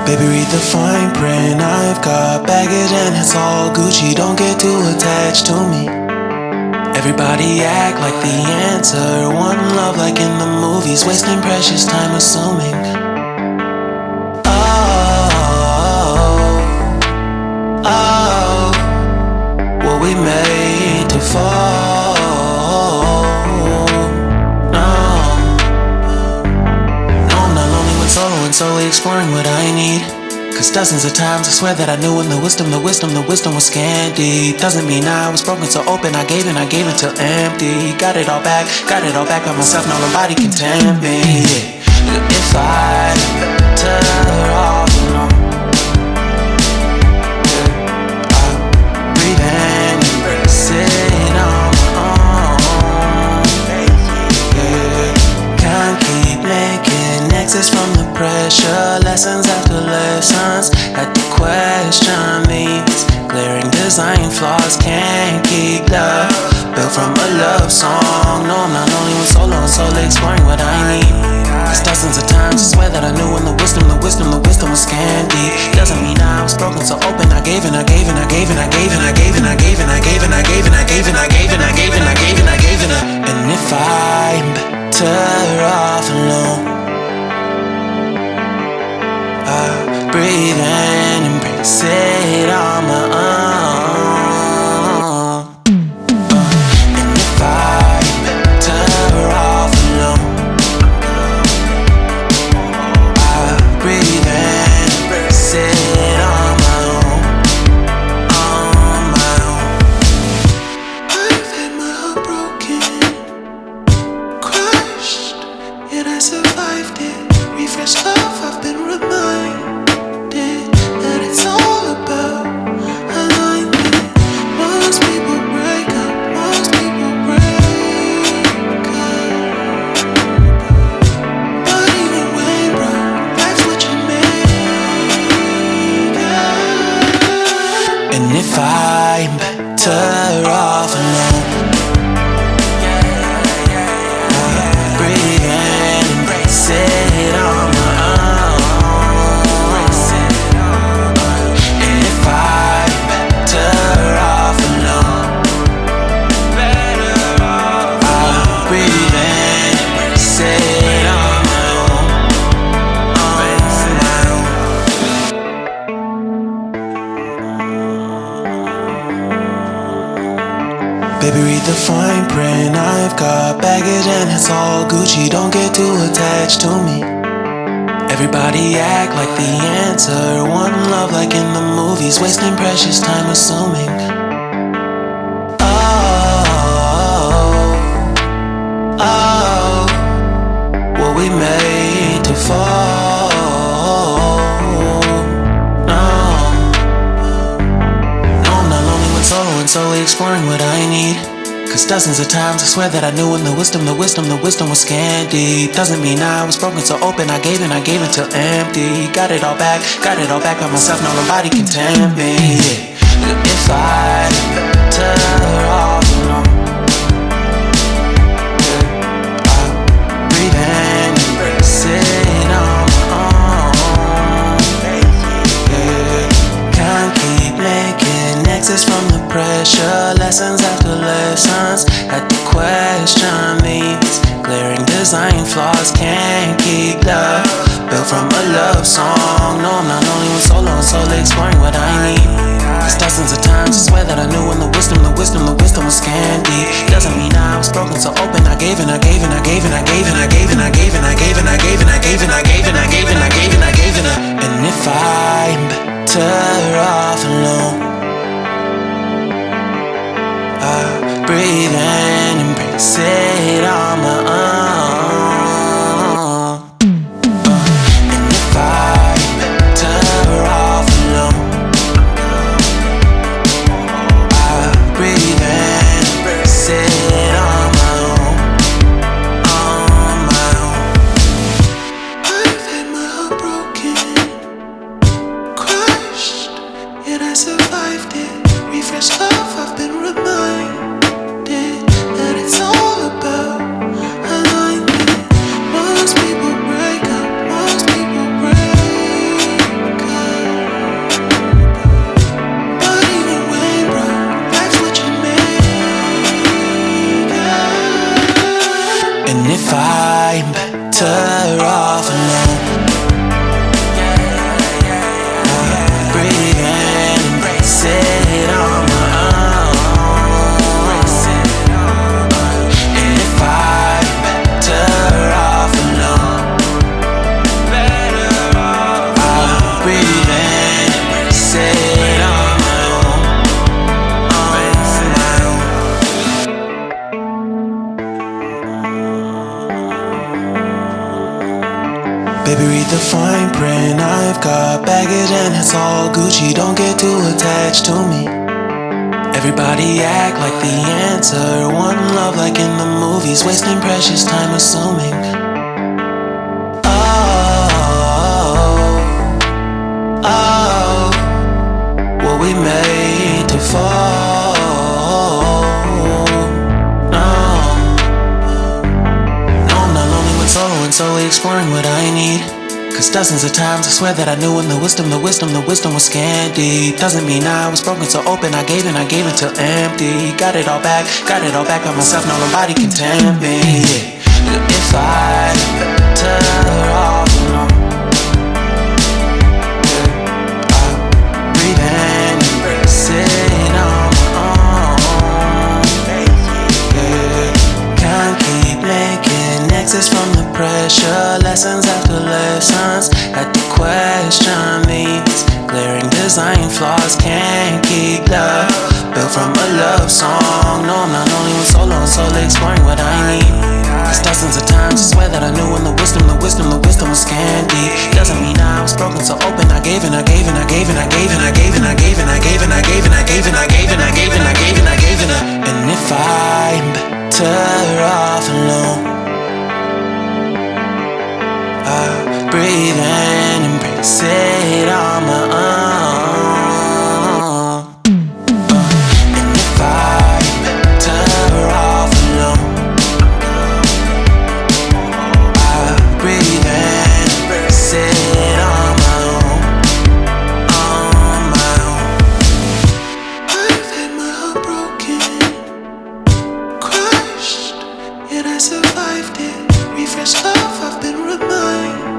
Baby, read the fine print. I've got baggage and it's all Gucci. Don't get too attached to me. Everybody act like the answer. One love like in the movies. Wasting precious time assuming. Oh, were we made to fall? No, I'm not lonely when solo and solely exploring what I need. Cause dozens of times I swear that I knew when the wisdom was scanty. Doesn't mean I was broken so open, I gave till empty. Got it all back by myself, now nobody can tempt me. If I better off alone, breathe in, embrace it on my own. Can't keep making exits from the pressure. Lessons after lessons, had to question these glaring design flaws. Can't keep love built from a love song. No, I'm not only when solo and solely exploring what I need. Cause dozens of times I swear that I knew when the wisdom was scanty. Doesn't mean I was broken so open, I gave it. And if I'm better off alone, breathe in, embrace it on my own. And if I'm better off alone, breathe in, embrace it on my own. I've had my heart broken, crushed, yet I survived it. Refresh love, I've been reminded that it's all about alignment. Most people break up, but even when broke, life's what you make it. And if I'm better off alone, breathe in, embrace it on my own. And if I'm better off alone, breathe in, embrace it on my own. Baby, read the fine print. I've got baggage and it's all Gucci. Don't get too attached to me. Everybody act like the answer. One love like in the movies. Wasting precious time assuming. Oh, were we made to fall? No, I'm not lonely when solo and solely exploring what I need. Cause dozens of times I swear that I knew when the wisdom was scanty. Doesn't mean I was broken so open, I gave it till empty. Got it all back by myself, now nobody can tempt me. If I better off alone, breathe in, embrace it on my own. Can't keep making exits from the pressure. Lessons after lessons, had to question these glaring design flaws. Can't keep love built from a love song. No, I'm not only when solo and solely exploring what I need. Cause dozens of times I swear that I knew when the wisdom was scanty. Doesn't mean I was broken so open, I gave it. And if I'm better off alone, breathe in, embrace it on my own. And if I'm better off alone, breathe in, embrace it on my own. I've had my heart broken, crushed, yet I survived it. Refresh love, I've been reminded that it's all about if I'm better off alone, breathe in, embrace it on my own. And if I'm better off alone, I'll breathe in, embrace it on my own. Baby, read the fine print. I've got baggage and it's all Gucci. Don't get too attached to me. Everybody act like the answer. One love like in the movies. Wasting precious time assuming. Oh, were we made to fall? Solo and solely exploring what I need. Cause dozens of times I swear that I knew when the wisdom was scanty. Doesn't mean I was broken so open, I gave until empty. Got it all back by myself, now nobody can tempt me. If I better off alone, I'll breathe in, embrace it on my own. Can't keep making exits from the pressure, lessons after lessons. Had to question these glaring design flaws. Can't keep love built from a love song. No, I'm not only with solo and solely exploring what I need. Cause dozens of times I swear that I knew when the wisdom was scanty. Doesn't mean I was broken so open, I gave and I gave and I gave and I gave and I gave and I gave and I gave and I gave and I gave and I gave and I gave and I gave and I gave and I. And if I'm better off alone, I'll breathe in, embrace it on my own. And if I'm better off alone, I'll breathe in, embrace it on my own. On my own. I've had my heart broken, crushed, yet I survived it. Refreshed love, I've been reminded.